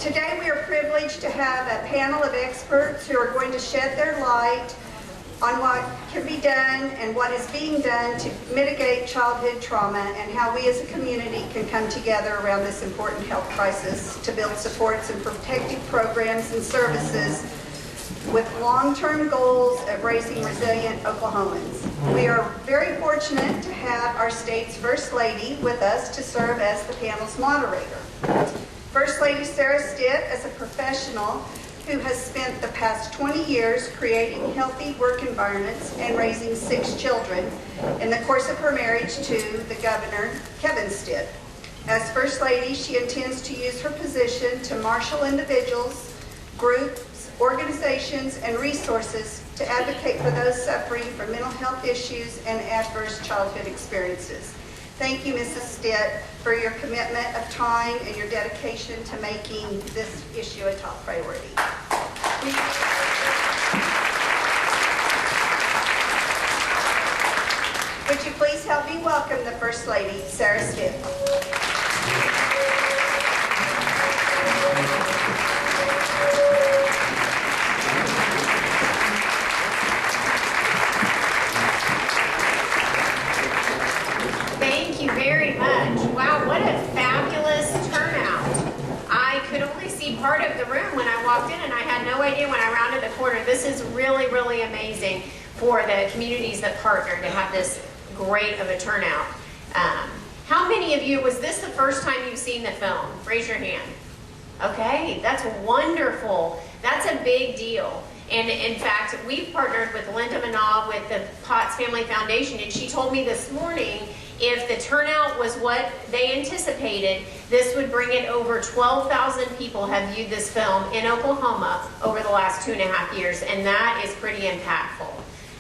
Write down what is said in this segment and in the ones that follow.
Today we are privileged to have a panel of experts who are going to shed their light on what can be done and what is being done to mitigate childhood trauma and how we as a community can come together around this important health crisis to build supports and protective programs and services with long-term goals of raising resilient Oklahomans. We are very fortunate to have our state's First Lady with us to serve as the panel's moderator. First Lady Sarah Stitt is a professional who has spent the past 20 years creating healthy work environments and raising 6 children in the course of her marriage to the Governor, Kevin Stitt. As First Lady, she intends to use her position to marshal individuals, groups, organizations, and resources to advocate for those suffering from mental health issues and adverse childhood experiences. Thank you, Mrs. Stitt, for your commitment of time and your dedication to making this issue a top priority. Would you please help me welcome the First Lady, Sarah Stitt. Thank you very much. Wow, what a fabulous turnout. I could only see part of the room when I walked in, and I had no idea when I rounded the corner. This is really, really amazing for the communities that partner to have this great of a turnout. How many of you, was this the first time you've seen the film? Raise your hand. Okay, that's wonderful. That's a big deal. And in fact, we've partnered with Linda Manal with the Potts Family Foundation, and she told me this morning if the turnout was what they anticipated, this would bring it over 12,000 people have viewed this film in Oklahoma over the last 2.5 years, and that is pretty impactful.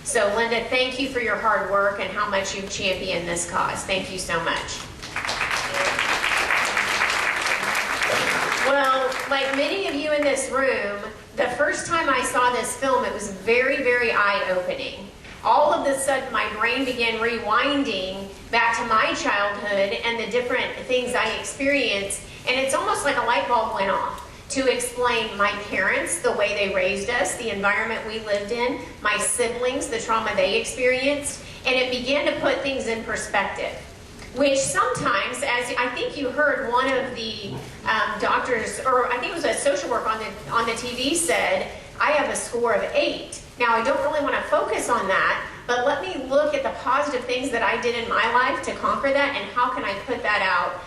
So Linda, thank you for your hard work and how much you've championed this cause. Thank you so much. Well, like many of you in this room, the first time I saw this film, it was very, very eye-opening. All of a sudden, my brain began rewinding back to my childhood and the different things I experienced, and it's almost like a light bulb went off to explain my parents, the way they raised us, the environment we lived in, my siblings, the trauma they experienced, and it began to put things in perspective. Which sometimes, as I think you heard one of the doctors, or I think it was a social worker on the TV said, I have a score of 8. Now, I don't really want to focus on that, but let me look at the positive things that I did in my life to conquer that, and how can I put that out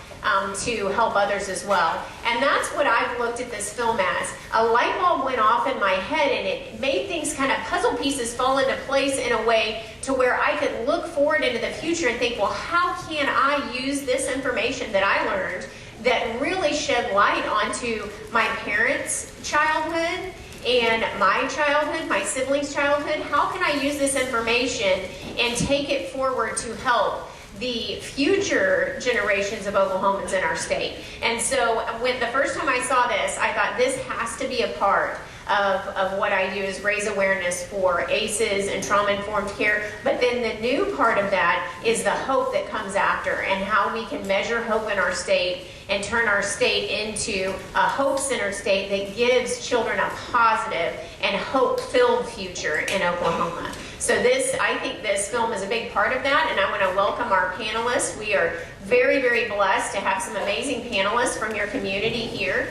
to help others as well. And that's what I've looked at this film as. A light bulb went off in my head, and it made things kind of puzzle pieces fall into place in a way to where I could look forward into the future and think, well, how can I use this information that I learned that really shed light onto my parents' childhood and my childhood, my siblings' childhood? How can I use this information and take it forward to help the future generations of Oklahomans in our state? And so when the first time I saw this, I thought this has to be a part of what I do, is raise awareness for ACEs and trauma-informed care. But then the new part of that is the hope that comes after, and how we can measure hope in our state and turn our state into a hope-centered state that gives children a positive and hope-filled future in Oklahoma. So I think this film is a big part of that, and I want to welcome our panelists. We are very, very blessed to have some amazing panelists from your community here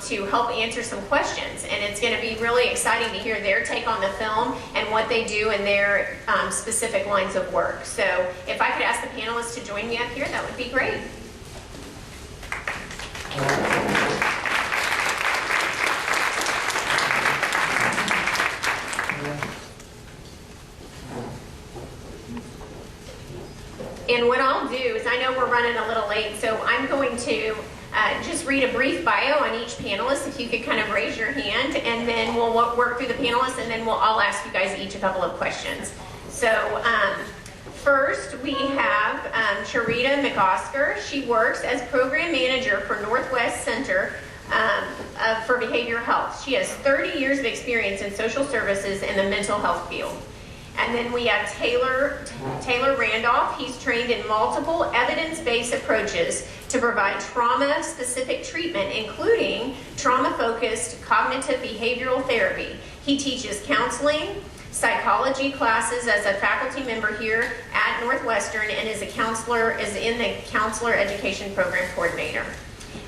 to help answer some questions. And it's going to be really exciting to hear their take on the film and what they do in their specific lines of work. So if I could ask the panelists to join me up here, that would be great. And what I'll do is, I know we're running a little late, so I'm going to just read a brief bio on each panelist. If you could kind of raise your hand, and then we'll work through the panelists, and then I'll ask you guys each a couple of questions. So first we have Sharita McOsker. She works as program manager for Northwest Center for Behavioral Health. She has 30 years of experience in social services in the mental health field. And then we have Taylor Randolph. He's trained in multiple evidence-based approaches to provide trauma-specific treatment, including trauma-focused cognitive behavioral therapy. He teaches counseling, psychology classes as a faculty member here at Northwestern, and is in the counselor education program coordinator.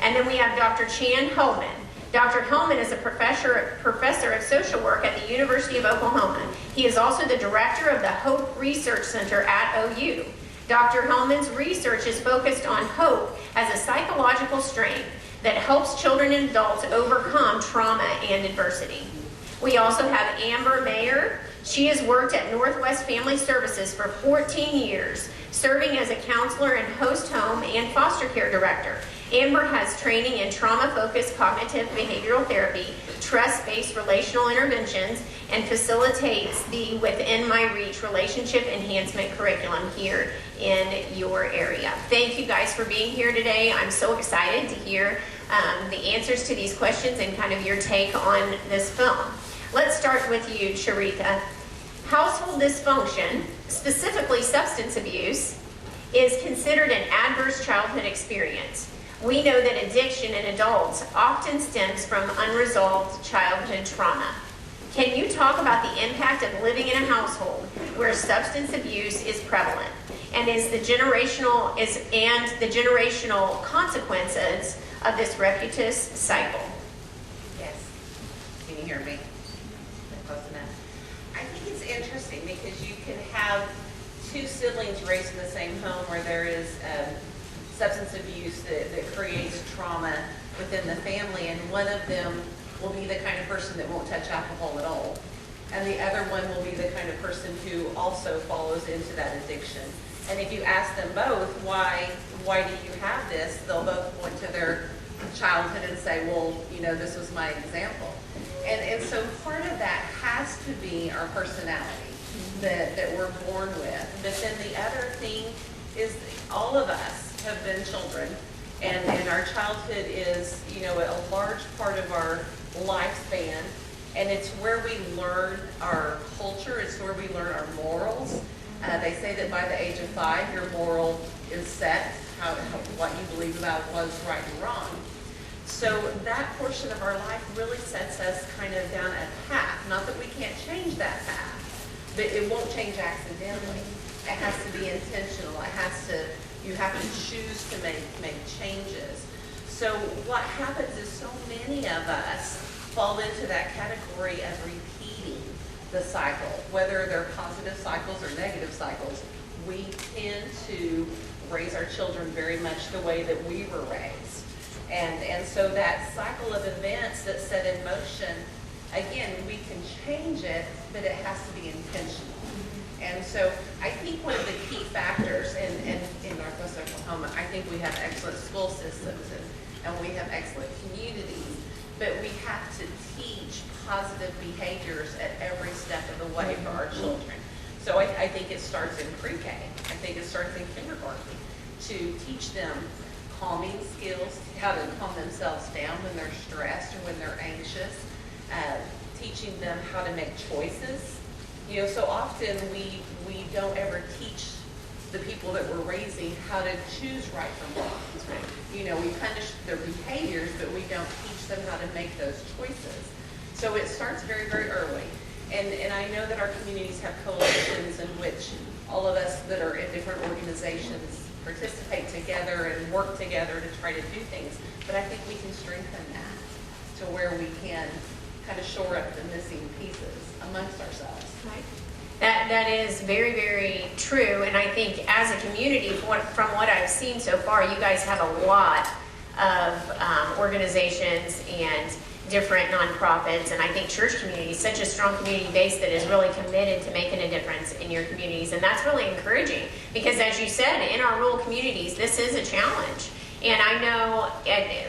And then we have Dr. Chan Hellman. Dr. Hellman is a professor of social work at the University of Oklahoma. He is also the director of the Hope Research Center at OU. Dr. Hellman's research is focused on hope as a psychological strength that helps children and adults overcome trauma and adversity. We also have Amber Mayer. She has worked at Northwest Family Services for 14 years, serving as a counselor and host home and foster care director. Amber has training in trauma-focused cognitive behavioral therapy, trust-based relational interventions, and facilitates the Within My Reach relationship enhancement curriculum here in your area. Thank you guys for being here today. I'm so excited to hear the answers to these questions and kind of your take on this film. Let's start with you, Sharita. Household dysfunction, specifically substance abuse, is considered an adverse childhood experience. We know that addiction in adults often stems from unresolved childhood trauma. Can you talk about the impact of living in a household where substance abuse is prevalent, and the generational consequences of this repetitious cycle? Yes. Can you hear me? Close enough. I think it's interesting because you can have two siblings raised in the same home where there is substance abuse that creates trauma within the family, and one of them will be the kind of person that won't touch alcohol at all, and the other one will be the kind of person who also follows into that addiction. And if you ask them both, why do you have this, they'll both point to their childhood and say, well, you know, this was my example. And so part of that has to be our personality that we're born with. But then the other thing is all of us have been children, and our childhood is, you know, a large part of our lifespan, and it's where we learn our culture, it's where we learn our morals. They say that by the age of 5, your moral is set, what you believe about what's right and wrong. So that portion of our life really sets us kind of down a path. Not that we can't change that path, but it won't change accidentally. It has to be intentional. You have to choose to make changes. So what happens is so many of us fall into that category of repeating the cycle, whether they're positive cycles or negative cycles. We tend to raise our children very much the way that we were raised. And so that cycle of events that's set in motion, again, we can change it, but it has to be intentional. And so I think one of the key factors in Northwest Oklahoma, I think we have excellent school systems and we have excellent communities, but we have to teach positive behaviors at every step of the way for our children. So I think it starts in pre-K. I think it starts in kindergarten to teach them calming skills, how to calm themselves down when they're stressed or when they're anxious, teaching them how to make choices. You know, so often we don't ever teach the people that we're raising how to choose right from wrong. You know, we punish their behaviors, but we don't teach them how to make those choices. So it starts very, very early. And I know that our communities have coalitions in which all of us that are in different organizations participate together and work together to try to do things. But I think we can strengthen that to where we can kind of shore up the missing pieces amongst ourselves. Right. That is very, very true, and I think as a community, from what I've seen so far, you guys have a lot of organizations and different nonprofits, and I think church community is such a strong community base that is really committed to making a difference in your communities, and that's really encouraging because, as you said, in our rural communities, this is a challenge. And I know,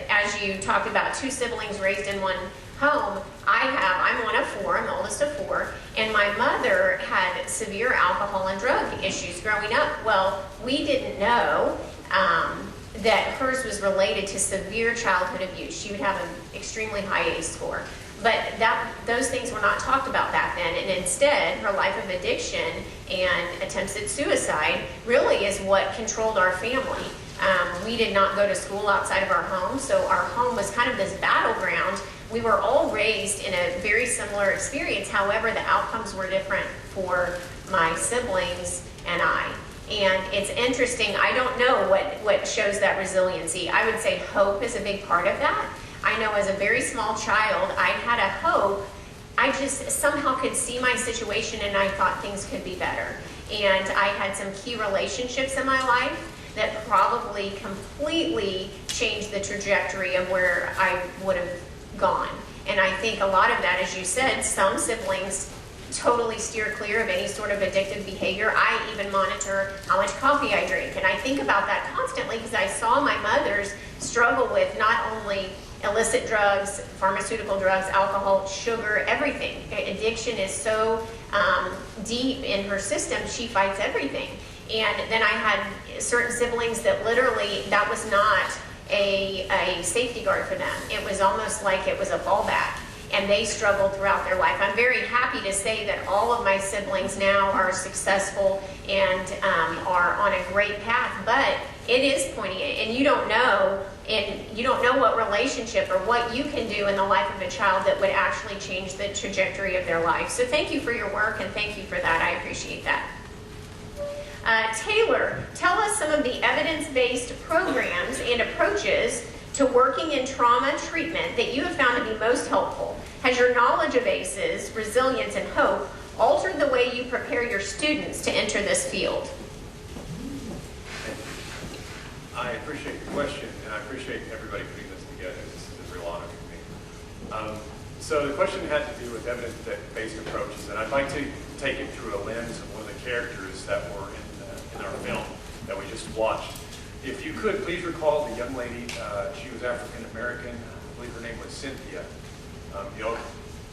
as you talked about, 2 siblings raised in one home, I'm one of 4, I'm the oldest of 4, and my mother had severe alcohol and drug issues growing up. Well, we didn't know that hers was related to severe childhood abuse. She would have an extremely high ACE score. But those things were not talked about back then, and instead, her life of addiction and attempts at suicide really is what controlled our family. We did not go to school outside of our home, so our home was kind of this battleground. We were all raised in a very similar experience. However, the outcomes were different for my siblings and I. And it's interesting, I don't know what shows that resiliency. I would say hope is a big part of that. I know as a very small child, I had a hope. I just somehow could see my situation and I thought things could be better. And I had some key relationships in my life that probably completely changed the trajectory of where I would have gone. And I think a lot of that, as you said, some siblings totally steer clear of any sort of addictive behavior. I even monitor how much coffee I drink. And I think about that constantly because I saw my mothers struggle with not only illicit drugs, pharmaceutical drugs, alcohol, sugar, everything. Addiction is so deep in her system, she fights everything. And then I had certain siblings that literally, that was not a safety guard for them. It was almost like it was a fallback. And they struggled throughout their life. I'm very happy to say that all of my siblings now are successful and are on a great path, but it is pointy, and you don't know what relationship or what you can do in the life of a child that would actually change the trajectory of their life. So thank you for your work, and thank you for that. I appreciate that. Taylor, tell us some of the evidence-based programs and approaches to working in trauma treatment that you have found to be most helpful. Has your knowledge of ACEs, resilience, and hope altered the way you prepare your students to enter this field? I appreciate your question, and I appreciate everybody putting this together. This is a real honor for me. So the question had to do with evidence-based approaches, and I'd like to take it through a lens of one of the characters that were in our film that we just watched. If you could, please recall the young lady. She was African American. I believe her name was Cynthia. You'll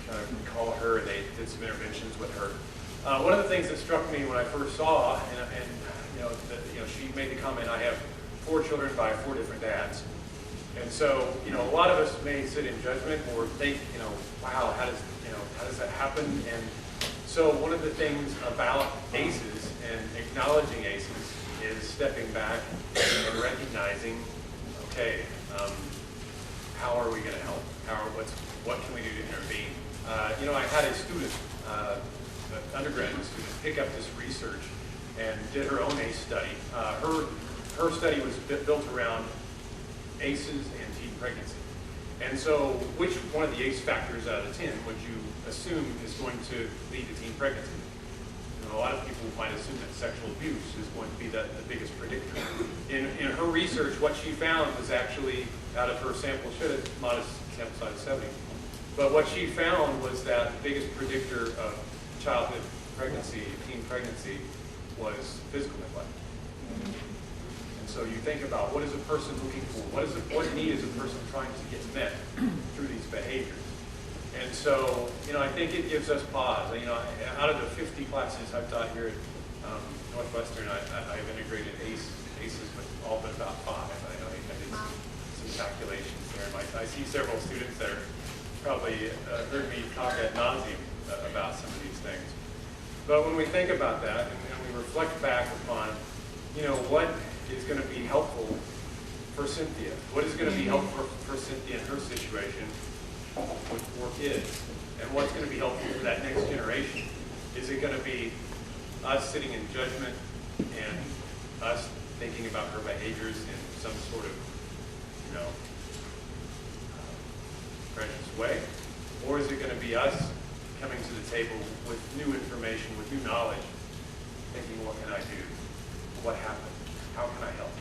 kind of recall her, and they did some interventions with her. One of the things that struck me when I first saw, she made the comment, I have 4 children by 4 different dads. And so, a lot of us may sit in judgment or think, wow, how does that happen? And so one of the things about ACEs and acknowledging ACEs is stepping back and recognizing, okay, how are we going to help? What can we do to intervene? I had a student, an undergraduate student, pick up this research and did her own ACE study. Her study was built around ACEs and teen pregnancy. And so which one of the ACE factors out of 10 would you assume is going to lead to teen pregnancy? A lot of people might assume that sexual abuse is going to be the biggest predictor. In her research, what she found was actually, out of her sample, she had a modest sample size of 70, but what she found was that the biggest predictor of childhood pregnancy, teen pregnancy, was physical neglect. And so you think about, what is a person looking for? What need is a person trying to get met through these behaviors? And so, I think it gives us pause. Out of the 50 classes I've taught here at Northwestern, I've integrated ACEs with all but about 5. I know I did some calculations there. I see several students that are probably heard me talk ad nauseum about some of these things. But when we think about that and we reflect back upon, what is going to be helpful for Cynthia? What is going to be helpful for Cynthia in her situation with 4 kids? And what's going to be helpful for that next generation? Is it going to be us sitting in judgment and us thinking about her behaviors in some sort of, precious way? Or is it going to be us coming to the table with new information, with new knowledge, thinking, what can I do? What happened? How can I help?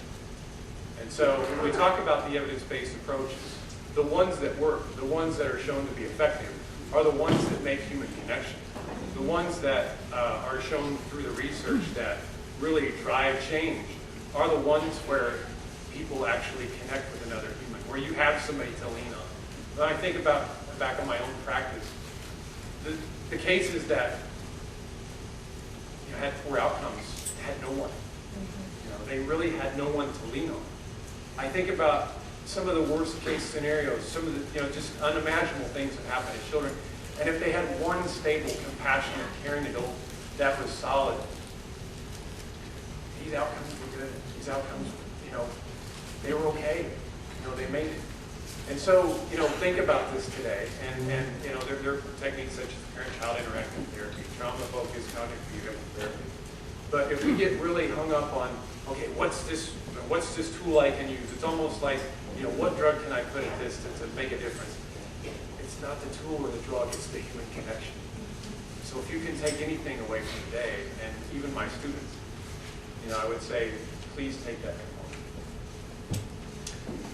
And so when we talk about the evidence-based approaches, the ones that work, the ones that are shown to be effective, are the ones that make human connection. The ones that are shown through the research that really drive change are the ones where people actually connect with another human, where you have somebody to lean on. When I think about back on my own practice, the cases that had poor outcomes had no one. They really had no one to lean on. I think about some of the worst case scenarios, some of the just unimaginable things that happen to children. And if they had one stable, compassionate, caring adult that was solid, these outcomes were good. These outcomes, they were okay. They made it. And so, think about this today. And there are techniques such as parent-child interactive therapy, trauma-focused cognitive behavioral therapy. But if we get really hung up on, okay, what's this tool I can use? It's almost like, what drug can I put at this to make a difference? It's not the tool or the drug, it's the human connection. So if you can take anything away from today, and even my students, I would say, please take that component.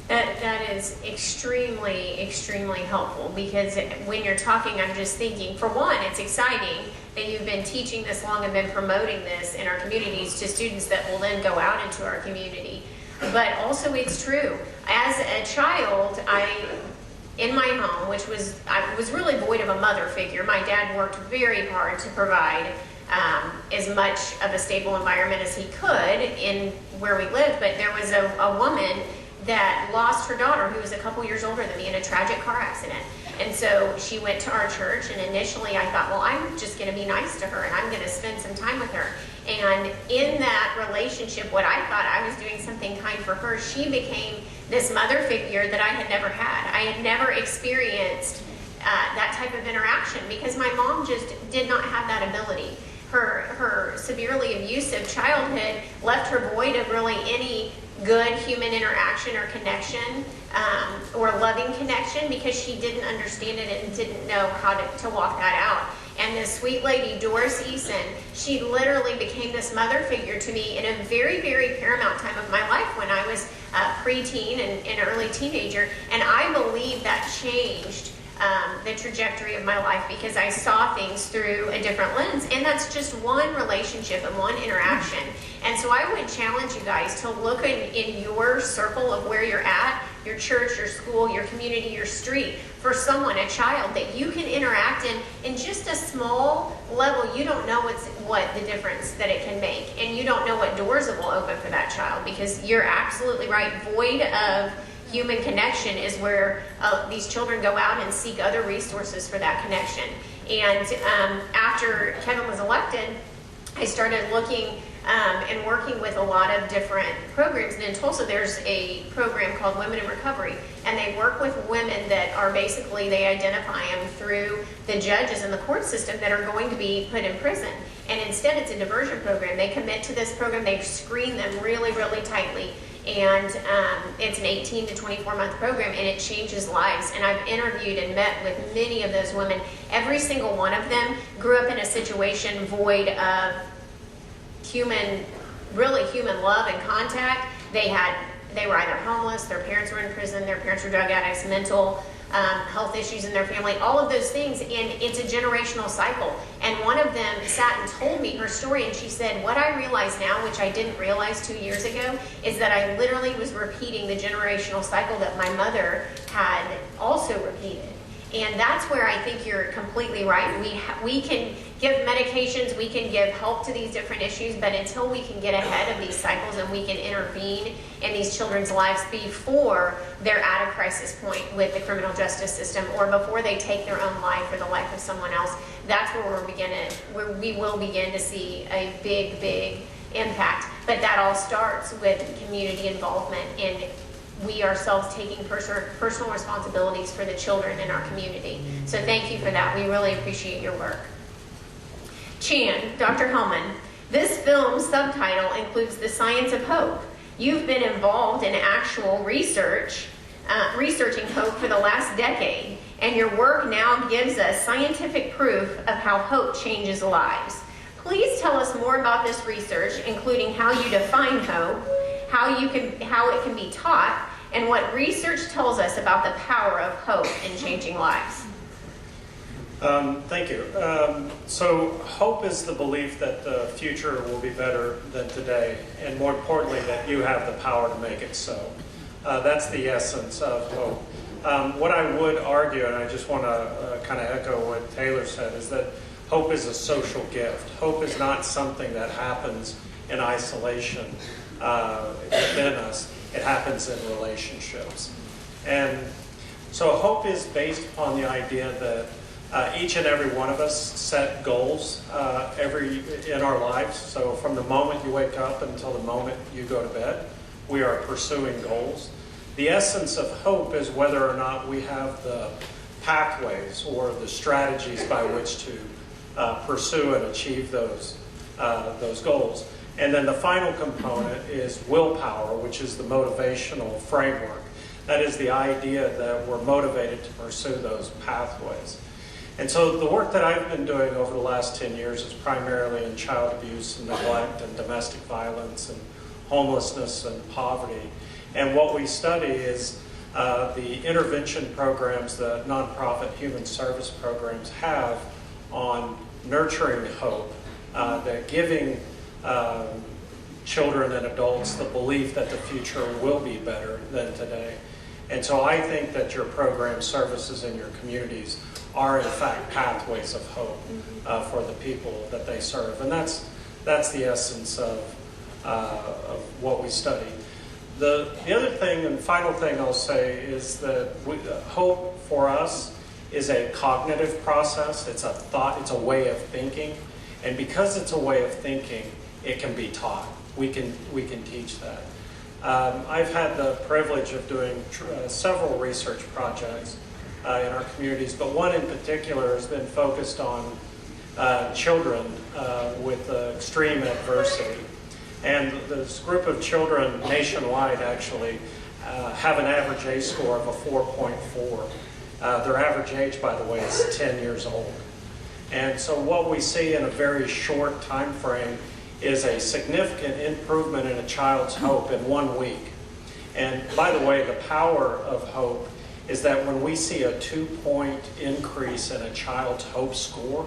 That is extremely, extremely helpful, because when you're talking, I'm just thinking, for one, it's exciting that you've been teaching this long and been promoting this in our communities to students that will then go out into our community. But also it's true. As a child, in my home, I was really void of a mother figure. My dad worked very hard to provide as much of a stable environment as he could in where we lived, but there was a woman that lost her daughter, who was a couple years older than me, in a tragic car accident. And so she went to our church, and initially I thought, well, I'm just going to be nice to her and I'm going to spend some time with her. And in that relationship, what I thought I was doing something kind for her, she became this mother figure that I had never had. I had never experienced that type of interaction, because my mom just did not have that ability. Her severely abusive childhood left her void of really any good human interaction or connection, or loving connection, because she didn't understand it and didn't know how to walk that out. And this sweet lady, Doris Eason, she literally became this mother figure to me in a very, very paramount time of my life when I was preteen and early teenager. And I believe that changed the trajectory of my life, because I saw things through a different lens. And that's just one relationship and one interaction. And so I would challenge you guys to look in your circle of where you're at, your church, your school, your community, your street, for someone, a child, that you can interact in just a small level. You don't know what the difference that it can make. And you don't know what doors it will open for that child, because you're absolutely right. Void of human connection is where these children go out and seek other resources for that connection. And after Kevin was elected, I started looking and working with a lot of different programs. And in Tulsa, there's a program called Women in Recovery, and they work with women that are basically, they identify them through the judges in the court system that are going to be put in prison. And instead, it's a diversion program. They commit to this program, they screen them really, really tightly. And it's an 18 to 24 month program, and it changes lives. And I've interviewed and met with many of those women. Every single one of them grew up in a situation void of really human love and contact. They were either homeless, their parents were in prison, their parents were drug addicts, mental health issues in their family, all of those things. And it's a generational cycle. And one of them sat and told me her story, and she said, what I realize now, which I didn't realize 2 years ago, is that I literally was repeating the generational cycle that my mother had also repeated. And that's where I think you're completely right. We can give medications, we can give help to these different issues, but until we can get ahead of these cycles and we can intervene in these children's lives before they're at a crisis point with the criminal justice system, or before they take their own life or the life of someone else, that's where we will begin to see a big, big impact. But that all starts with community involvement and we ourselves taking personal responsibilities for the children in our community. So thank you for that. We really appreciate your work. Chan, Dr. Hellman, this film's subtitle includes The Science of Hope. You've been involved in actual researching hope for the last decade, and your work now gives us scientific proof of how hope changes lives. Please tell us more about this research, including how you define hope, how it can be taught, and what research tells us about the power of hope in changing lives. Thank you. So hope is the belief that the future will be better than today, and more importantly, that you have the power to make it so. That's the essence of hope. What I would argue, and I just want to kind of echo what Taylor said, is that hope is a social gift. Hope is not something that happens in isolation within us. It happens in relationships. And so hope is based upon the idea that each and every one of us set goals in our lives. So from the moment you wake up until the moment you go to bed, we are pursuing goals. The essence of hope is whether or not we have the pathways or the strategies by which to pursue and achieve those goals. And then the final component is willpower, which is the motivational framework. That is the idea that we're motivated to pursue those pathways. And so the work that I've been doing over the last 10 years is primarily in child abuse and neglect and domestic violence and homelessness and poverty. And what we study is the intervention programs that nonprofit human service programs have on nurturing hope, that giving children and adults the belief that the future will be better than today. And so I think that your program services in your communities are in fact pathways of hope for the people that they serve. And that's the essence of what we study. The other thing and final thing I'll say is that hope for us is a cognitive process. It's a thought, it's a way of thinking. And because it's a way of thinking, it can be taught. We can teach that. I've had the privilege of doing several research projects in our communities, but one in particular has been focused on children with extreme adversity. And this group of children nationwide actually have an average ACE score of a 4.4. Their average age, by the way, is 10 years old. And so what we see in a very short time frame is a significant improvement in a child's hope in 1 week. And by the way, the power of hope is that when we see a 2-point increase in a child's hope score,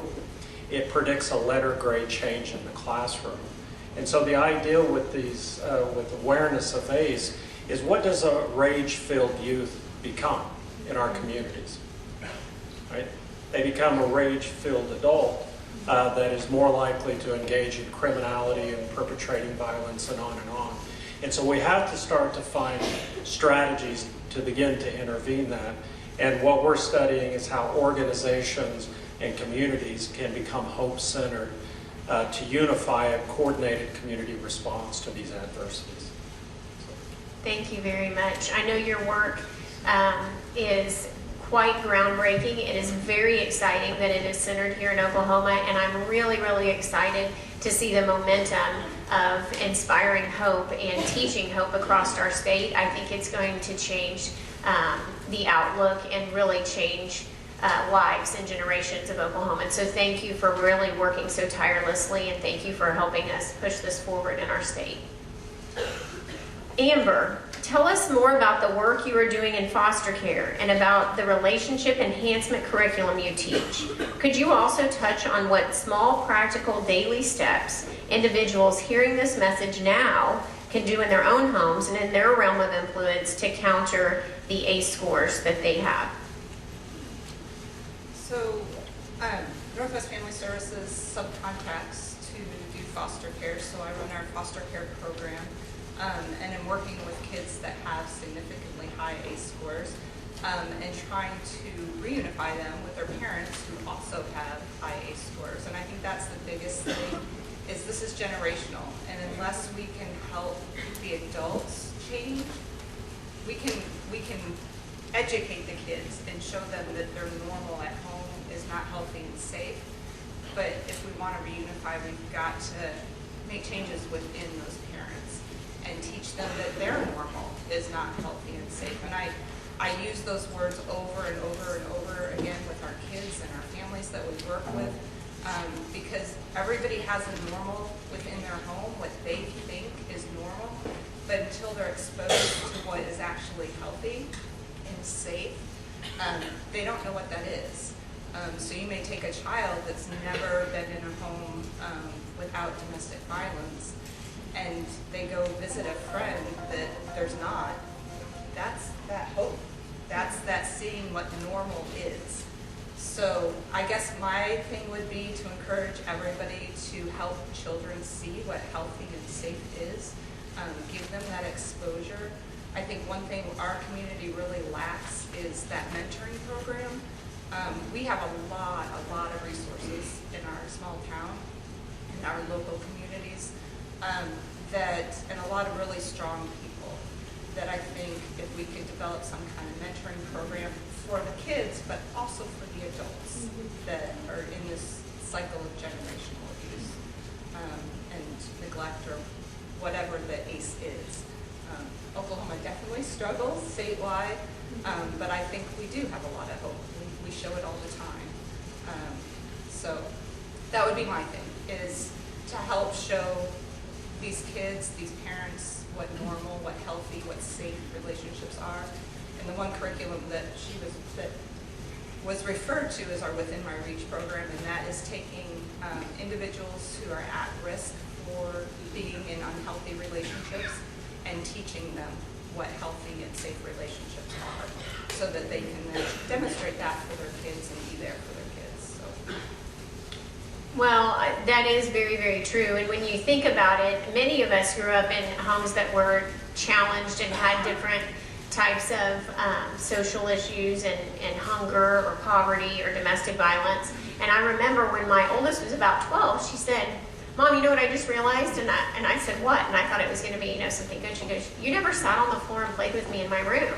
it predicts a letter grade change in the classroom. And so the idea with these, with awareness of ACE is what does a rage-filled youth become in our communities, right? They become a rage-filled adult that is more likely to engage in criminality and perpetrating violence and on and on. And so we have to start to find strategies to begin to intervene that. And what we're studying is how organizations and communities can become hope-centered to unify a coordinated community response to these adversities. Thank you very much. I know your work is quite groundbreaking. It is very exciting that it is centered here in Oklahoma, and I'm really, really excited to see the momentum of inspiring hope and teaching hope across our state. I think it's going to change the outlook and really change lives and generations of Oklahomans. So thank you for really working so tirelessly, and thank you for helping us push this forward in our state. Amber, tell us more about the work you are doing in foster care and about the relationship enhancement curriculum you teach. Could you also touch on what small, practical, daily steps individuals hearing this message now can do in their own homes and in their realm of influence to counter the ACE scores that they have? So, Northwest Family Services subcontracts to do foster care, so I run our foster care program, and I'm working with kids that have significantly high ACE scores, and trying to reunify them with their parents who also have high ACE scores. And I think that's the biggest thing, is this is generational, and unless we can help the adults change, we can educate the kids and show them that their normal at home is not healthy and safe. But if we want to reunify, we've got to make changes within those parents and teach them that their normal is not healthy and safe. And I use those words over and over and over again with our kids and our families that we work with, because everybody has a normal within their home, what they think is normal, but until they're exposed to what is actually healthy and safe, they don't know what that is. So you may take a child that's never been in a home without domestic violence, and they go visit a friend that there's not. That's that hope. That's that seeing what normal is. So I guess my thing would be to encourage everybody to help children see what healthy and safe is, give them that exposure. I think one thing our community really lacks is that mentoring program. We have a lot of resources in our small town, in our local communities. and a lot of really strong people, that I think if we could develop some kind of mentoring program for the kids, but also for the adults that are in this cycle of generational abuse and neglect, or whatever the ACE is. Oklahoma definitely struggles statewide, but I think we do have a lot of hope. We show it all the time. So that would be my thing, is to help show these kids, these parents, what normal, what healthy, what safe relationships are. And the one curriculum that was referred to as our Within My Reach program, and that is taking individuals who are at risk for being in unhealthy relationships and teaching them what healthy and safe relationships are, so that they can then demonstrate that for their kids and be there for their kids. So. Well, that is very, very true. And when you think about it, many of us grew up in homes that were challenged and had different types of social issues and hunger or poverty or domestic violence. And I remember when my oldest was about 12, she said, "Mom, you know what I just realized?" And I said, "What?" And I thought it was going to be, something good. She goes, "You never sat on the floor and played with me in my room."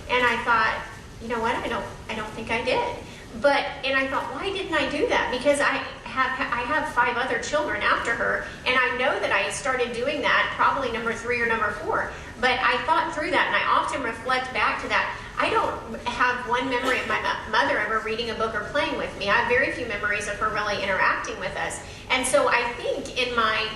And I thought, you know what? I don't think I did. And I thought, why didn't I do that? Because I have 5 other children after her, and I know that I started doing that probably number 3 or number 4. But I thought through that, and I often reflect back to that. I don't have one memory of my mother ever reading a book or playing with me. I have very few memories of her really interacting with us. And so I think in my,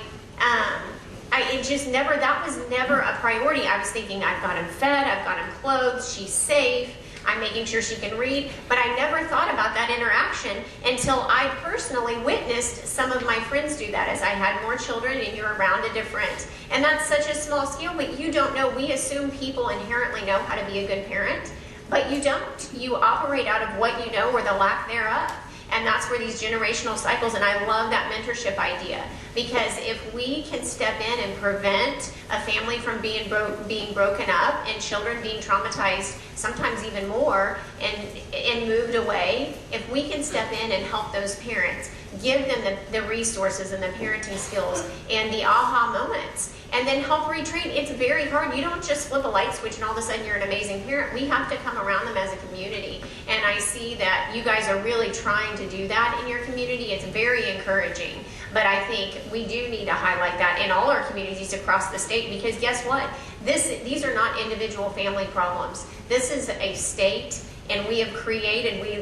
that was never a priority. I was thinking, I've got him fed, I've got him clothed, she's safe, I'm making sure she can read, but I never thought about that interaction until I personally witnessed some of my friends do that as I had more children and you're around a different. And that's such a small scale, but you don't know. We assume people inherently know how to be a good parent, but you don't. You operate out of what you know or the lack thereof. And that's where these generational cycles, and I love that mentorship idea, because if we can step in and prevent a family from being broken up and children being traumatized, sometimes even more, and moved away, if we can step in and help those parents, give them the resources and the parenting skills and the aha moments, and then help retrain. It's very hard. You don't just flip a light switch and all of a sudden you're an amazing parent. We have to come around them as a community. And I see that you guys are really trying to do that in your community. It's very encouraging. But I think we do need to highlight that in all our communities across the state, because guess what? These are not individual family problems. This is a state, and we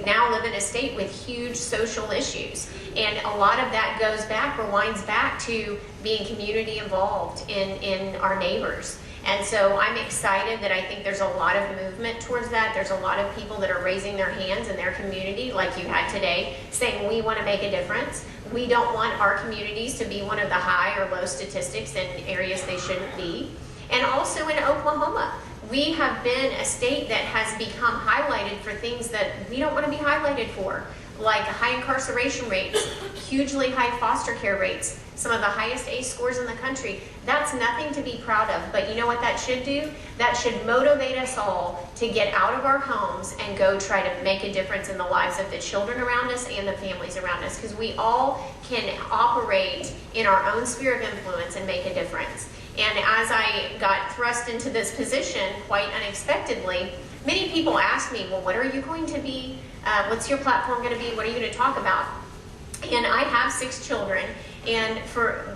now live in a state with huge social issues. And a lot of that rewinds back to being community involved in our neighbors. And so I'm excited that I think there's a lot of movement towards that. There's a lot of people that are raising their hands in their community, like you had today, saying we want to make a difference. We don't want our communities to be one of the high or low statistics in areas they shouldn't be. And also in Oklahoma, we have been a state that has become highlighted for things that we don't want to be highlighted for, like high incarceration rates, hugely high foster care rates, some of the highest ACE scores in the country. That's nothing to be proud of, but you know what that should do? That should motivate us all to get out of our homes and go try to make a difference in the lives of the children around us and the families around us, because we all can operate in our own sphere of influence and make a difference. And as I got thrust into this position quite unexpectedly, many people ask me, well, what are you going to be? What's your platform going to be? What are you going to talk about? And I have 6 children, and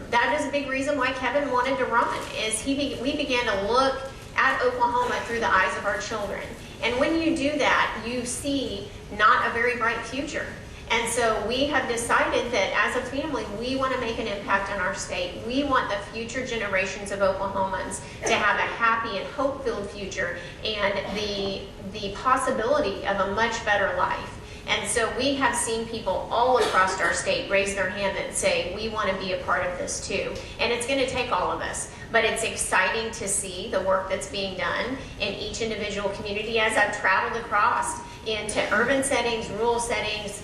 that is a big reason why Kevin wanted to run, is we began to look at Oklahoma through the eyes of our children. And when you do that, you see not a very bright future. And so we have decided that as a family, we want to make an impact on our state. We want the future generations of Oklahomans to have a happy and hope-filled future and the possibility of a much better life. And so we have seen people all across our state raise their hand and say, we want to be a part of this too. And it's going to take all of us. But it's exciting to see the work that's being done in each individual community. As I've traveled across into urban settings, rural settings,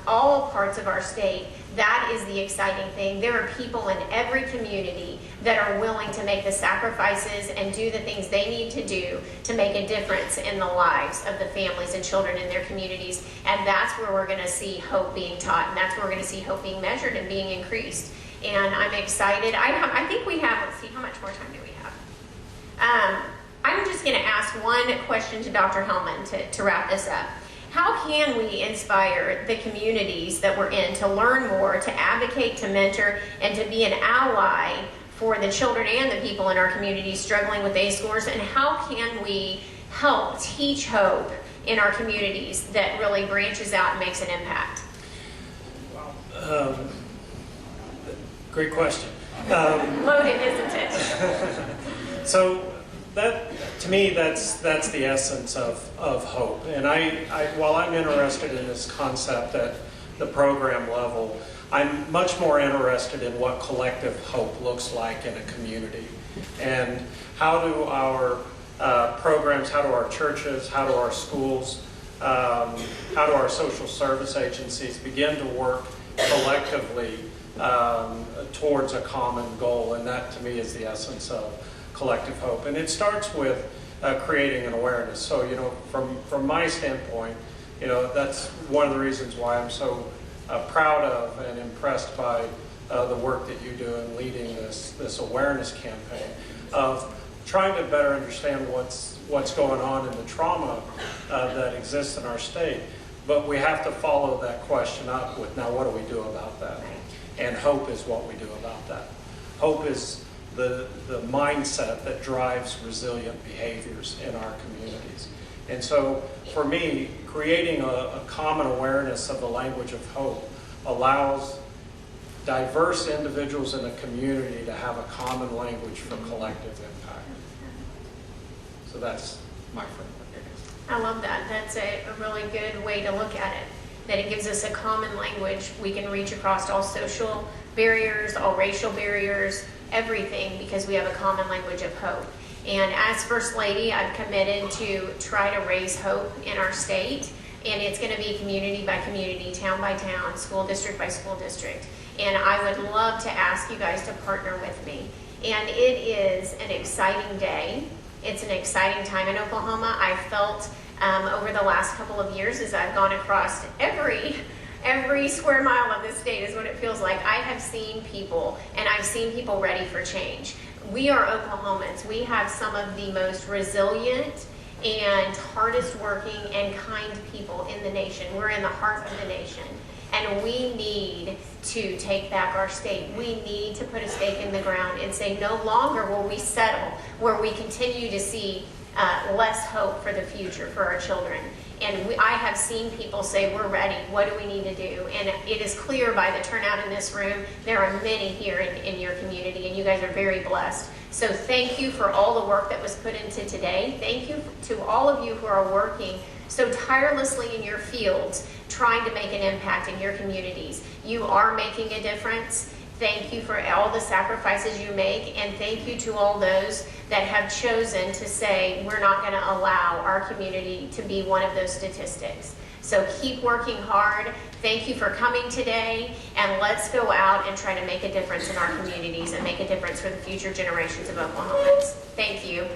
all parts of our state, that is the exciting thing. There are people in every community that are willing to make the sacrifices and do the things they need to do to make a difference in the lives of the families and children in their communities. And that's where we're going to see hope being taught, and that's where we're going to see hope being measured and being increased. and I'm excited. I think we have, let's see, how much more time do we have? I'm just going to ask one question to Dr. Hellman to wrap this up. How can we inspire the communities that we're in to learn more, to advocate, to mentor, and to be an ally for the children and the people in our community struggling with ACE scores? And how can we help teach hope in our communities that really branches out and makes an impact? Great question. Loaded, isn't it? So that, to me, that's the essence of hope. And while I'm interested in this concept at the program level, I'm much more interested in what collective hope looks like in a community. And how do our programs, how do our churches, how do our schools, how do our social service agencies begin to work collectively towards a common goal? And that, to me, is the essence of collective hope. And it starts with creating an awareness. So, you know, from my standpoint, you know, that's one of the reasons why I'm so proud of and impressed by the work that you do in leading this awareness campaign of trying to better understand what's going on in the trauma that exists in our state. But we have to follow that question up with, now what do we do about that? And hope is what we do about that. Hope is the mindset that drives resilient behaviors in our communities. And so for me, creating a common awareness of the language of hope allows diverse individuals in a community to have a common language for collective impact. So that's my framework. I love that. That's a really good way to look at it. That it gives us a common language we can reach across all social barriers, all racial barriers, everything, because we have a common language of hope. And as First Lady, I've committed to try to raise hope in our state. And it's going to be community by community, town by town, school district by school district. And I would love to ask you guys to partner with me. And it is an exciting day. It's an exciting time in Oklahoma. I felt over the last couple of years as I've gone across every square mile of this state is what it feels like. I have seen people, and I've seen people ready for change. We are Oklahomans. We have some of the most resilient and hardest working and kind people in the nation. We're in the heart of the nation. And we need to take back our state. We need to put a stake in the ground and say no longer will we settle where we continue to see less hope for the future for our children. And I have seen people say, we're ready, what do we need to do? And it is clear by the turnout in this room, there are many here in your community, and you guys are very blessed. So thank you for all the work that was put into today. Thank you to all of you who are working so tirelessly in your fields, trying to make an impact in your communities. You are making a difference. Thank you for all the sacrifices you make, and thank you to all those that have chosen to say, we're not going to allow our community to be one of those statistics. So keep working hard. Thank you for coming today, and let's go out and try to make a difference in our communities and make a difference for the future generations of Oklahomans. Thank you.